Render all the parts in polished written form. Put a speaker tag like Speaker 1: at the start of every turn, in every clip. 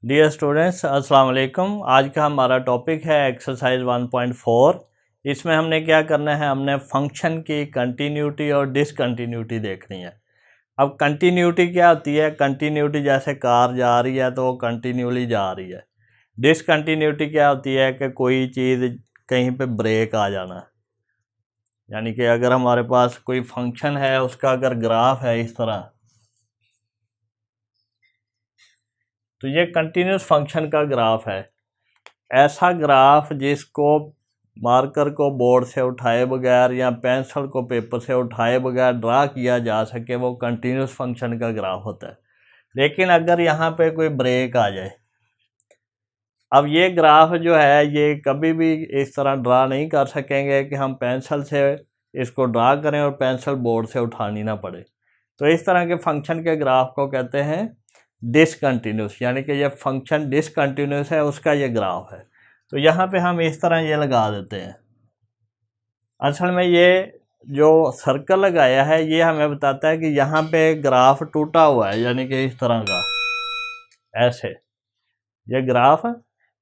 Speaker 1: Dear students अस्सलाम वालेकुम। आज का हमारा टॉपिक है एक्सरसाइज 1.4। इसमें हमने क्या करना है, हमने फंक्शन की कंटिन्यूटी और डिसकंटिन्यूटी देखनी है। अब कंटिन्यूटी क्या होती है? कंटिन्यूटी जैसे कार जा रही है तो वो कंटिन्यूली जा रही है। डिसकंटिन्यूटी क्या होती है कि कोई चीज़ कहीं पे ब्रेक आ जाना, यानी कि अगर हमारे पास कोई फंक्शन है, उसका अगर ग्राफ है इस तरह, तो ये कंटिन्यूस फंक्शन का ग्राफ है। ऐसा ग्राफ जिसको मार्कर को बोर्ड से उठाए बगैर या पेंसिल को पेपर से उठाए बगैर ड्रा किया जा सके, वो कंटिन्यूस फंक्शन का ग्राफ होता है। लेकिन अगर यहाँ पे कोई ब्रेक आ जाए, अब ये ग्राफ जो है ये कभी भी इस तरह ड्रा नहीं कर सकेंगे कि हम पेंसिल से इसको ड्रा करें और पेंसिल बोर्ड से उठानी ना पड़े। तो इस तरह के फंक्शन के ग्राफ को कहते हैं डिसकंटिन्यूस, यानी कि ये फंक्शन डिसकंटिन्यूस है, उसका ये ग्राफ है। तो यहाँ पे हम इस तरह ये लगा देते हैं। असल में ये जो सर्कल लगाया है ये हमें बताता है कि यहाँ पे ग्राफ टूटा हुआ है, यानी कि इस तरह का, ऐसे ये ग्राफ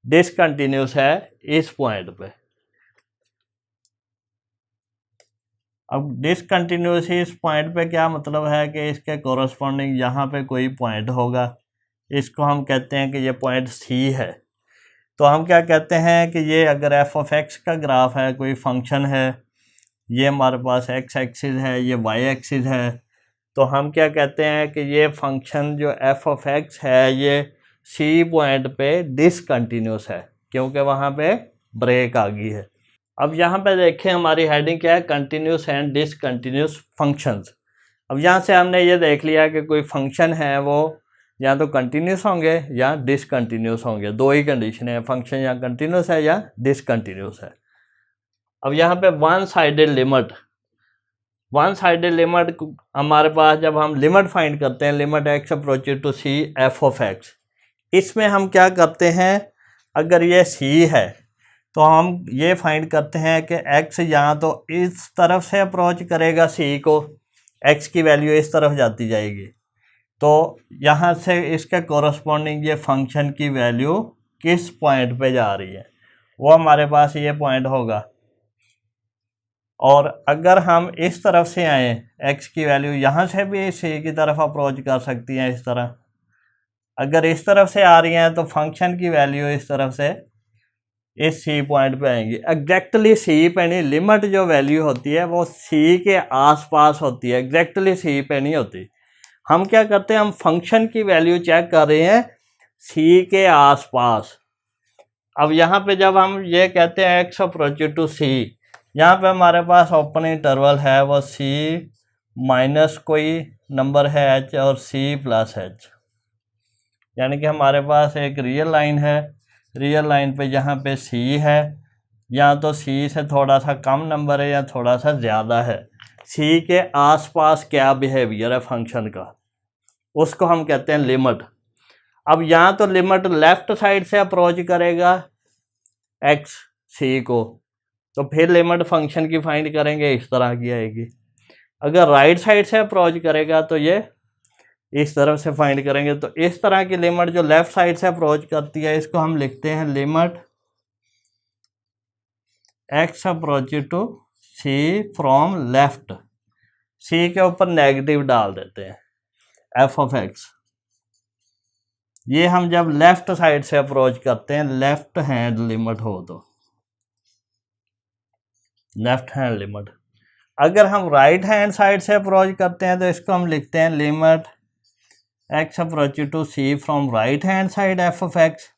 Speaker 1: डिसकंटिन्यूस है इस पॉइंट पे। अब डिसकंटिन्यूस इस पॉइंट पे क्या मतलब है कि इसके कोरस्पॉन्डिंग यहाँ पे कोई पॉइंट होगा, इसको हम कहते हैं कि ये पॉइंट सी है। तो हम क्या कहते हैं कि ये अगर एफ ऑफ एक्स का ग्राफ है, कोई फंक्शन है, ये हमारे पास एक्स एक्सिस है, ये वाई एक्सिस है, तो हम क्या कहते हैं कि ये फंक्शन जो एफ ऑफ एक्स है ये सी पॉइंट पे डिसकंटिन्यूस है, क्योंकि वहाँ पे ब्रेक आ गई है। अब यहाँ पे देखें हमारी हेडिंग क्या है, कंटिन्यूस एंड डिसकंटिन्यूस फंक्शंस। अब यहाँ से हमने ये देख लिया कि कोई फंक्शन है वो या तो कंटिन्यूस होंगे या डिसकंटिन्यूस होंगे, दो ही कंडीशन है, फंक्शन या कंटिन्यूस है या डिसकंटिन्यूस है। अब यहाँ पे वन साइडेड लिमिट हमारे पास, जब हम लिमिट फाइंड करते हैं, limit x approaches to c f of x, इसमें हम क्या करते हैं, अगर ये सी है तो हम ये फाइंड करते हैं कि x यहाँ तो इस तरफ से अप्रोच करेगा सी को, x की वैल्यू इस तरफ जाती जाएगी, तो यहाँ से इसके कोरस्पॉन्डिंग ये फंक्शन की वैल्यू किस पॉइंट पे जा रही है, वो हमारे पास ये पॉइंट होगा। और अगर हम इस तरफ से आए, x की वैल्यू यहाँ से भी सी की तरफ अप्रोच कर सकती है इस तरह। अगर इस तरफ से आ रही हैं तो फंक्शन की वैल्यू इस तरफ से इस सी पॉइंट पे आएंगी, एग्जैक्टली सी पे नहीं। लिमिट जो वैल्यू होती है वो सी के आसपास होती है, एग्जैक्टली सी पे नहीं होती। हम क्या करते हैं, हम फंक्शन की वैल्यू चेक कर रहे हैं सी के आसपास। अब यहाँ पे जब हम ये कहते हैं एक्स अप्रोच टू सी, यहाँ पे हमारे पास ओपन इंटरवल है वो सी माइनस कोई नंबर है एच और सी प्लस एच, यानी कि हमारे पास एक रियल लाइन है, रियल लाइन पे यहाँ पे सी है, या तो सी से थोड़ा सा कम नंबर है या थोड़ा सा ज़्यादा है। सी के आसपास क्या बिहेवियर है फंक्शन का, उसको हम कहते हैं लिमिट। अब यहाँ तो लिमिट लेफ़्ट साइड से अप्रोच करेगा एक्स सी को, तो फिर लिमिट फंक्शन की फाइंड करेंगे, इस तरह की आएगी। अगर राइट साइड से अप्रोच करेगा तो ये इस तरफ से फाइंड करेंगे। तो इस तरह की लिमिट जो लेफ्ट साइड से अप्रोच करती है, इसको हम लिखते हैं limit x approach to c from left. सी के ऊपर नेगेटिव डाल देते हैं, एफ ऑफ एक्स। ये हम जब लेफ्ट साइड से अप्रोच करते हैं, लेफ्ट हैंड लिमिट हो तो लेफ्ट हैंड लिमिट। अगर हम राइट हैंड साइड से अप्रोच करते हैं तो इसको हम लिखते हैं limit x approach to c from right hand side f of x.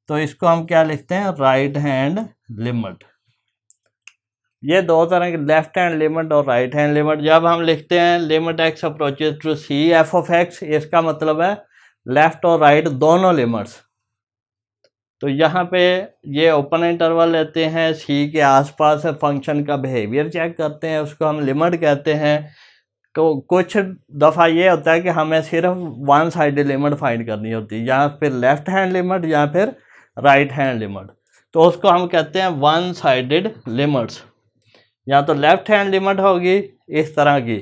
Speaker 1: तो इसको हम क्या लिखते हैं, राइट हैंड लिमिट। ये दो तरह के, लेफ्ट हैंड लिमिट और राइट हैंड लिमिट। जब हम लिखते हैं limit x approaches to c f of x, इसका मतलब है लेफ्ट और राइट दोनों लिमिट्स। तो यहाँ पे ये ओपन इंटरवल लेते हैं, सी के आसपास फंक्शन का बिहेवियर चेक करते हैं, उसको हम लिमिट कहते हैं। तो कुछ दफ़ा ये होता है कि हमें सिर्फ वन साइडेड लिमिट फाइंड करनी होती है, या फिर लेफ्ट हैंड लिमिट या फिर राइट हैंड लिमिट, तो उसको हम कहते हैं वन साइडेड लिमिट्स। या तो लेफ्ट हैंड लिमिट होगी इस तरह की,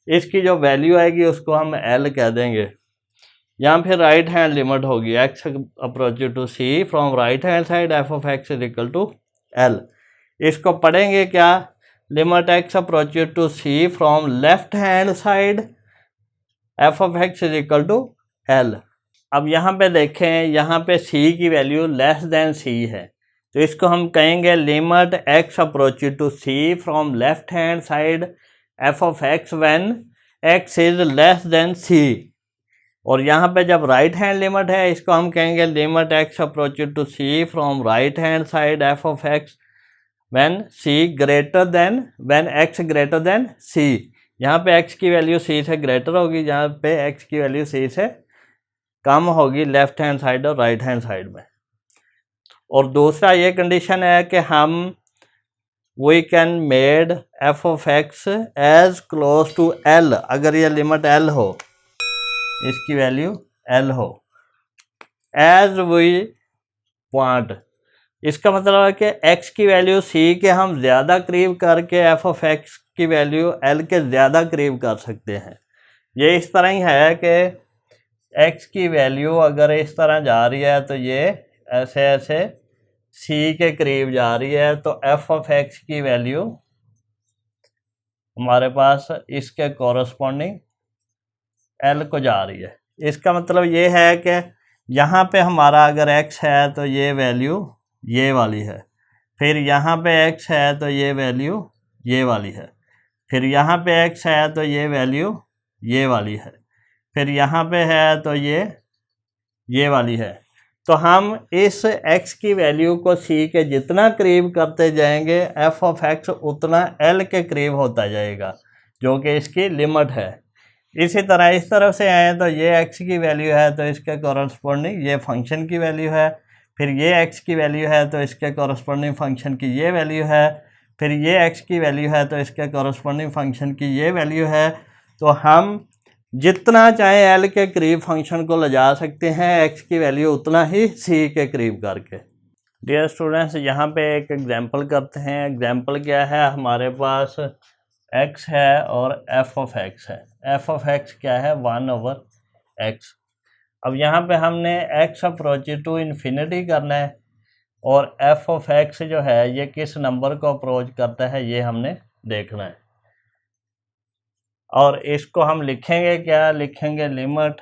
Speaker 1: इसकी जो वैल्यू आएगी उसको हम एल कह देंगे, यहाँ फिर राइट हैंड लिमिट होगी x approaches to c from right hand side f of x is equal to l। इसको पढ़ेंगे क्या, limit x approaches to c from left hand side f of x is equal to l। अब यहाँ पे देखें, यहाँ पे c की वैल्यू लेस देन c है, तो इसको हम कहेंगे limit x approaches to c from left hand side f of x when x is less than c। और यहाँ पे जब राइट हैंड लिमिट है, इसको हम कहेंगे limit x approaches to c from right hand side f of x when x greater than c। यहाँ पे x की वैल्यू c से ग्रेटर होगी, यहाँ पे x की वैल्यू c से कम होगी लेफ्ट हैंड साइड और राइट हैंड साइड में। और दूसरा ये कंडीशन है कि हम we can made f of x as close to l, अगर ये लिमिट l हो, इसकी वैल्यू l हो, एज वी वांट। इसका मतलब है कि x की वैल्यू c के हम ज़्यादा करीब करके f ऑफ x की वैल्यू l के ज़्यादा करीब कर सकते हैं। ये इस तरह ही है कि x की वैल्यू अगर इस तरह जा रही है तो ये ऐसे ऐसे c के करीब जा रही है, तो f ऑफ x की वैल्यू हमारे पास इसके कॉरस्पॉन्डिंग l को जा रही है। इसका मतलब ये है कि यहाँ पे हमारा अगर x है तो ये वैल्यू ये वाली है, फिर यहाँ पे x है तो ये वैल्यू ये वाली है, फिर यहाँ पे x है तो ये वैल्यू ये वाली है, फिर यहाँ पे है तो ये वाली है। तो हम इस x की वैल्यू को c के जितना करीब करते जाएंगे f ऑफ x उतना l के करीब होता जाएगा, जो कि इसकी लिमिट है। इसी तरह इस तरफ से आए तो ये x की वैल्यू है तो इसके कॉरस्पॉन्डिंग ये फंक्शन की वैल्यू है, फिर ये x की वैल्यू है तो इसके कॉरस्पॉन्डिंग फंक्शन की ये वैल्यू है, फिर ये x की वैल्यू है तो इसके कॉरस्पॉन्डिंग फंक्शन की ये वैल्यू है। तो हम जितना चाहे l के करीब फंक्शन को ले जा सकते हैं, x की वैल्यू उतना ही c के करीब करके। डियर स्टूडेंट्स, यहाँ पे एक एग्जांपल करते हैं। एग्जांपल क्या है, हमारे पास x है और f ऑफ x है। f ऑफ x क्या है, 1/x। अब यहाँ पे हमने x अप्रोचेस टू इन्फिनिटी करना है और f ऑफ x जो है ये किस नंबर को अप्रोच करता है ये हमने देखना है। और इसको हम लिखेंगे क्या, लिखेंगे limit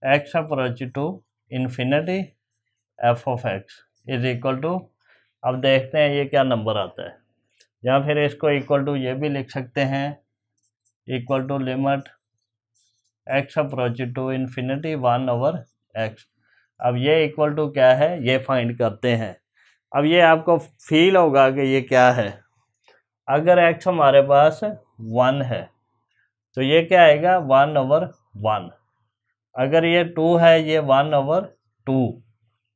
Speaker 1: x approaches to infinity f of x is equal to, अब देखते हैं ये क्या नंबर आता है। या फिर इसको इक्वल टू ये भी लिख सकते हैं, equal to limit x approaches to infinity 1/x। अब ये इक्वल टू क्या है ये फाइंड करते हैं। अब ये आपको फील होगा कि ये क्या है। अगर x हमारे पास 1 है तो ये क्या आएगा 1/1। अगर ये 2 है ये 1/2।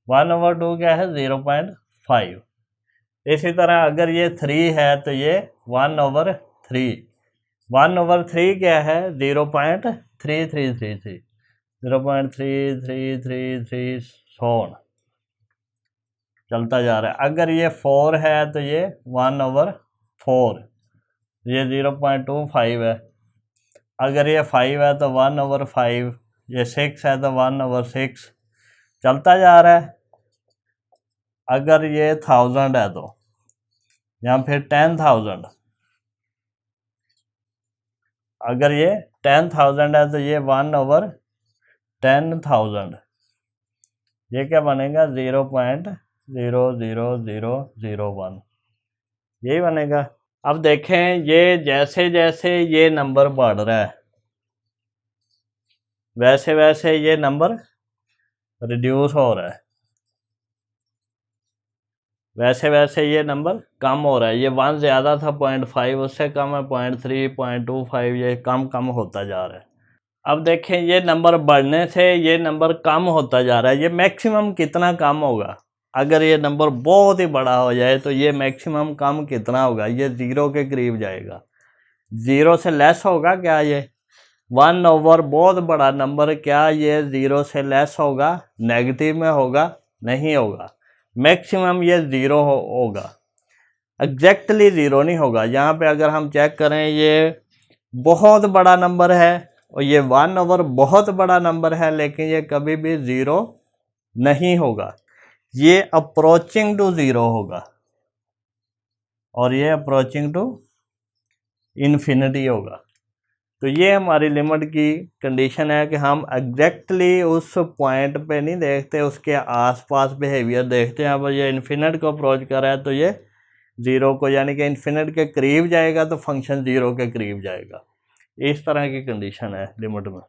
Speaker 1: 1/2 क्या है 0.5। इसी तरह अगर ये 3 है तो ये 1/3। 1/3 क्या है 0.3333। 0.3333 सोन चलता जा रहा है। अगर ये 4 है तो ये 1/4, ये 0.25 है। अगर ये 5 है तो 1/5, ये 6 है तो 1/6 चलता जा रहा है। अगर ये 1000 है तो, या फिर 10,000, अगर ये 10,000 है तो ये 1/10,000, ये क्या बनेगा 0.00001, यही बनेगा। अब देखें ये जैसे जैसे ये नंबर बढ़ रहा है वैसे वैसे ये नंबर रिड्यूस हो रहा है, वैसे वैसे ये नंबर कम हो रहा है। ये 1 ज़्यादा था 0.5, उससे कम है 0.3, 0.25, ये कम कम होता जा रहा है। अब देखें ये नंबर बढ़ने से ये नंबर कम होता जा रहा है। ये मैक्सिमम कितना कम होगा, अगर ये नंबर बहुत ही बड़ा हो जाए तो ये मैक्सिमम कम कितना होगा, ये 0 के करीब जाएगा। 0 से लेस होगा क्या, ये 1/, बहुत बड़ा नंबर, क्या ये 0 से लेस होगा, नेगेटिव में होगा, नहीं होगा। मैक्सिमम ये 0 होगा, एग्जैक्टली 0 नहीं होगा। यहाँ पे अगर हम चेक करें ये बहुत बड़ा नंबर है और ये 1/, बहुत बड़ा नंबर है लेकिन ये कभी भी 0 नहीं होगा, ये अप्रोचिंग टू 0 होगा और ये अप्रोचिंग टू इन्फिनिटी होगा। तो ये हमारी लिमिट की कंडीशन है कि हम एग्जैक्टली उस पॉइंट पे नहीं देखते, उसके आसपास बिहेवियर देखते हैं। अब ये इन्फिनिट को अप्रोच कर रहा है तो ये 0 को, यानी कि इन्फिनिट के करीब जाएगा तो फंक्शन 0 के करीब जाएगा। इस तरह की कंडीशन है लिमिट में।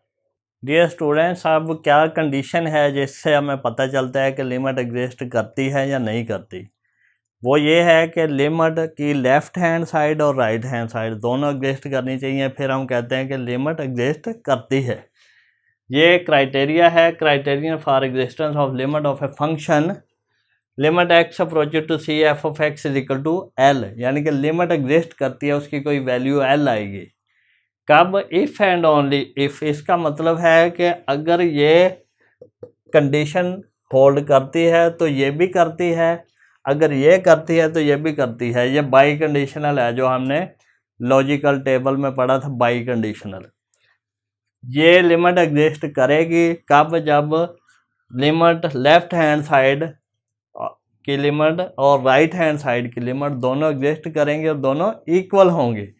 Speaker 1: डियर स्टूडेंट्स, अब क्या कंडीशन है जिससे हमें पता चलता है कि लिमिट एग्जिस्ट करती है या नहीं करती? वो ये है कि लिमिट की लेफ़्ट हैंड साइड और राइट हैंड साइड दोनों एग्जिस्ट करनी चाहिए, फिर हम कहते हैं कि लिमिट एग्जिस्ट करती है। ये क्राइटेरिया है, criterion for existence of limit of a function limit x approaches to c f of x is equal to L, यानी कि लिमिट एग्जिस्ट करती है, उसकी कोई वैल्यू एल आएगी। कब? If and only if. इसका मतलब है कि अगर ये कंडीशन होल्ड करती है तो ये भी करती है, अगर ये करती है तो ये भी करती है। ये बाई कंडीशनल है जो हमने लॉजिकल टेबल में पढ़ा था, बाई कंडीशनल। ये लिमिट एग्जिस्ट करेगी कब? जब लिमिट लेफ्ट हैंड साइड की लिमिट और राइट हैंड साइड की लिमिट दोनों एग्जिस्ट करेंगे और दोनों इक्वल होंगे।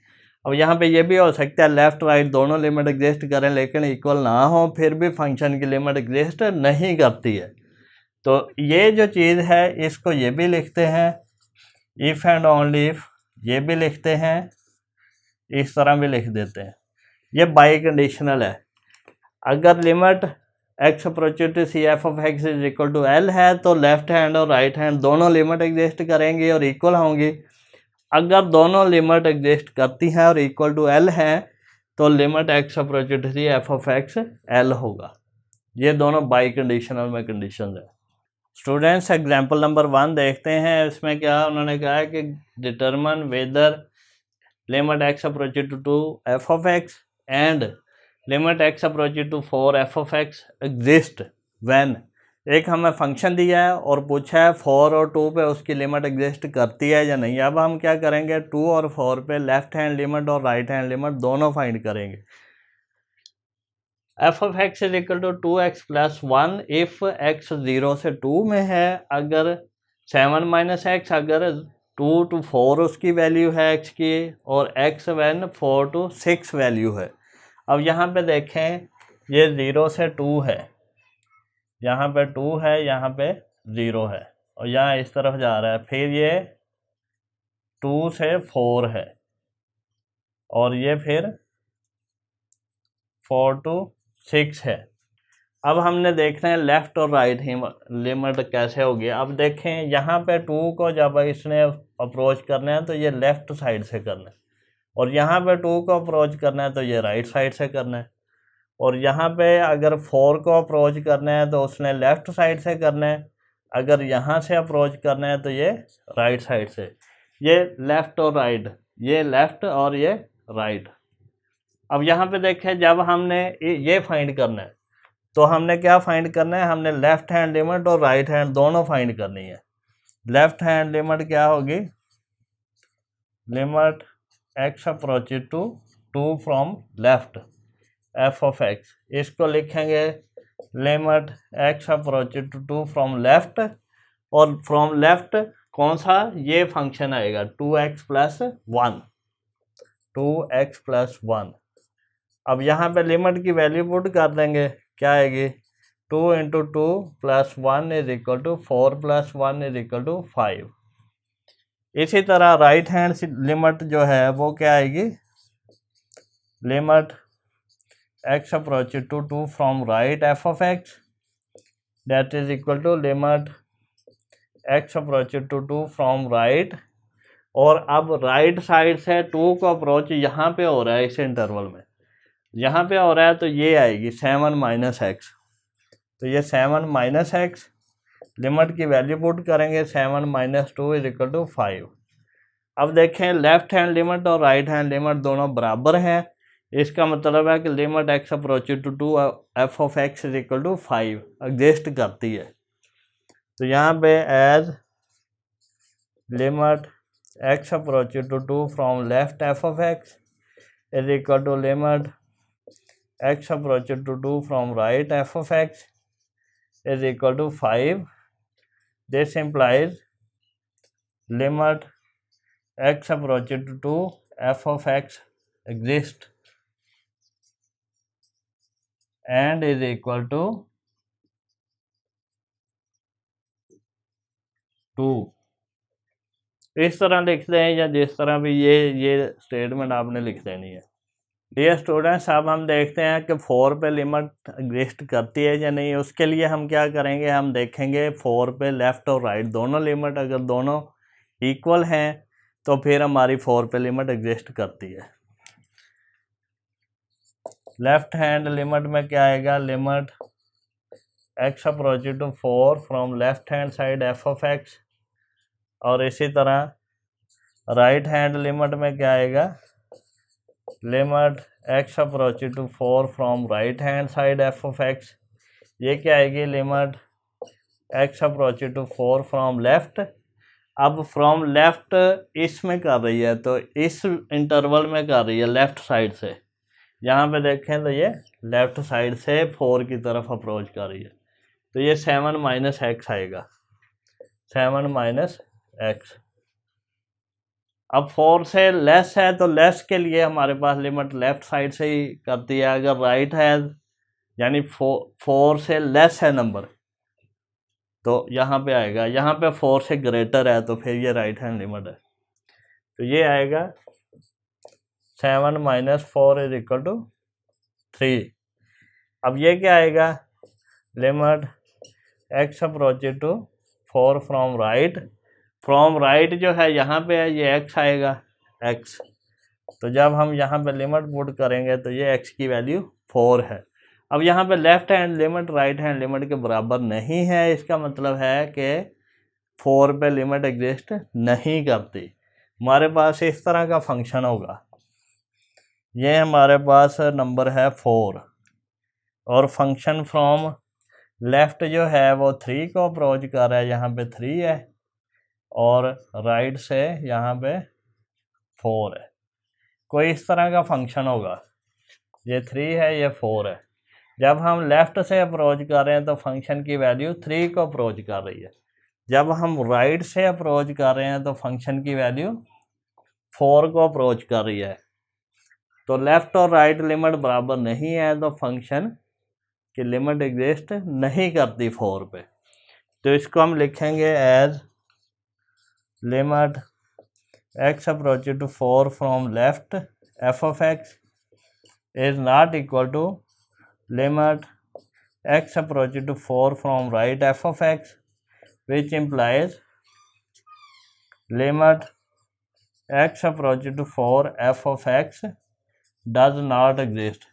Speaker 1: अब यहाँ पे ये भी हो सकता है लेफ़्ट राइट दोनों लिमिट एग्जिस्ट करें लेकिन इक्वल ना हो, फिर भी फंक्शन की लिमिट एग्जिस्ट नहीं करती है। तो ये जो चीज़ है इसको ये भी लिखते हैं इफ़ एंड ओनली इफ़, ये भी लिखते हैं, इस तरह भी लिख देते हैं। ये बाई कंडीशनल है। अगर limit x approaches to c f of x is equal to L है तो लेफ्ट हैंड और राइट हैंड दोनों लिमिट एग्जिस्ट करेंगी और इक्वल होंगी। अगर दोनों लिमिट एग्जिस्ट करती हैं और इक्वल टू एल हैं तो limit x approaches to c f of x L होगा। ये दोनों बाई कंडीशनल में कंडीशन है। स्टूडेंट्स, एग्जाम्पल नंबर 1 देखते हैं। इसमें क्या उन्होंने कहा है कि determine whether limit x approaches to f of x and limit x approaches to 4 f of x exist when. एक हमें फंक्शन दिया है और पूछा है 4 और 2 पे उसकी लिमिट एग्जिस्ट करती है या नहीं। अब हम क्या करेंगे, 2 और 4 पे लेफ्ट हैंड लिमिट और राइट हैंड लिमिट दोनों फाइंड करेंगे। F of x is equal to 2x plus 1 if x 0 से 2 में है, अगर 7 माइनस एक्स, अगर 2 to 4 उसकी वैल्यू है x की और x वैन 4 to 6 वैल्यू है। अब यहाँ पे देखें ये 0 से 2 है, यहाँ पे 2 है, यहाँ पे 0 है और यहाँ इस तरफ जा रहा है, फिर ये 2 से 4 है और ये फिर 4 to 6 है। अब हमने देखना है लेफ़्ट और राइट लिमिट कैसे होगी। अब देखें यहाँ पे 2 को जब इसने अप्रोच करना है तो ये लेफ़्ट साइड से करना है और यहाँ पे 2 को अप्रोच करना है तो ये राइट साइड से करना है और यहाँ पे अगर 4 को अप्रोच करना है तो उसने लेफ़्ट साइड से करना है, अगर यहाँ से अप्रोच करना है तो ये राइट साइड से। ये लेफ़्ट और राइट, ये लेफ़्ट और ये राइट। अब यहाँ पे देखें जब हमने ये फाइंड करना है तो हमने क्या फाइंड करना है, हमने लेफ़्ट हैंड लिमिट और राइट हैंड दोनों फाइंड करनी है। लेफ़्ट हैंड लिमिट क्या होगी, limit x approaches to 2 from left f of x, इसको लिखेंगे limit x approaches to 2 from left और फ्रॉम लेफ़्ट कौन सा, ये फंक्शन आएगा 2x प्लस 1, 2x प्लस 1। अब यहाँ पे लिमिट की वैल्यू पुट कर देंगे, क्या आएगी 2 into 2 plus 1 is equal to 4 plus 1 is equal to 5। इसी तरह राइट हैंड लिमिट जो है वो क्या आएगी, limit x approaches to 2 from right f of x that is equal to limit x approaches to 2 from right, और अब right side से 2 को अप्रोच यहाँ पे हो रहा है, इस इंटरवल में यहाँ पे हो रहा है, तो ये आएगी 7 माइनस एक्स। तो ये 7 माइनस एक्स, लिमिट की वैल्यू पुट करेंगे 7 माइनस 2 इज इक्वल टू 5। अब देखें लेफ्ट हैंड लिमिट और राइट हैंड लिमिट दोनों बराबर हैं, इसका मतलब है कि limit x approaches to 2 f of x is equal to 5 exist करती है। तो यहाँ पे as limit x approaches to 2 from left f of x is equal to limit x approaches to 2 from right f of x is equal to 5. This implies limit x approaches to 2 f of x exists and is equal to 2. इस तरह लिख दें या जिस तरह भी ये statement आपने लिख देनी है। डियर स्टूडेंट्स, अब हम देखते हैं कि 4 पे लिमिट एग्जिस्ट करती है या नहीं। उसके लिए हम क्या करेंगे, हम देखेंगे 4 पे लेफ़्ट और राइट दोनों लिमिट अगर दोनों इक्वल हैं तो फिर हमारी 4 पे लिमिट एग्जिस्ट करती है। लेफ्ट हैंड लिमिट में क्या आएगा, limit x approaches to 4 from left hand side f of x, और इसी तरह राइट हैंड लिमिट में क्या आएगा, limit x approaches to 4 from right hand side f of x। ये क्या आएगी, limit x approaches to 4 from left. अब फ्रॉम लेफ्ट इसमें कर रही है तो इस इंटरवल में कर रही है लेफ्ट साइड से। यहाँ पे देखें तो ये लेफ्ट साइड से 4 की तरफ अप्रोच कर रही है, तो ये 7 माइनस एक्स आएगा, 7 माइनस एक्स। अब 4 से लेस है तो लेस के लिए हमारे पास लिमिट लेफ्ट साइड से ही करती है। अगर राइट है यानी 4 से लेस है नंबर तो यहाँ पे आएगा, यहाँ पे 4 से ग्रेटर है तो फिर ये राइट हैंड लिमिट है, तो ये आएगा 7 माइनस 4 इज इक्वल टू 3। अब ये क्या आएगा, limit x approaches to 4 from right. From right जो है यहाँ पे है, ये x आएगा x, तो जब हम यहाँ पे लिमिट पुट करेंगे तो ये x की वैल्यू 4 है। अब यहाँ पे left hand limit right hand limit के बराबर नहीं है, इसका मतलब है कि 4 पे लिमिट एग्जिस्ट नहीं करती। हमारे पास इस तरह का फंक्शन होगा, ये हमारे पास नंबर है 4 और फंक्शन फ्रॉम लेफ़्ट जो है वो 3 को अप्रोच कर रहा है, यहाँ पे 3 है, और राइट से यहाँ पे 4 है। कोई इस तरह का फंक्शन होगा, ये 3 है ये 4 है। जब हम लेफ़्ट से अप्रोच कर रहे हैं तो फंक्शन की वैल्यू 3 को अप्रोच कर रही है, जब हम राइट से अप्रोच कर रहे हैं तो फंक्शन की वैल्यू 4 को अप्रोच कर रही है। तो लेफ़्ट और राइट लिमिट बराबर नहीं है तो फंक्शन की लिमिट एग्जिस्ट नहीं करती 4 पे। तो इसको हम लिखेंगे as limit x approaches to 4 from left f of x is not equal to limit x approaches to 4 from right f of x, which implies limit x approaches to 4 f of x does not exist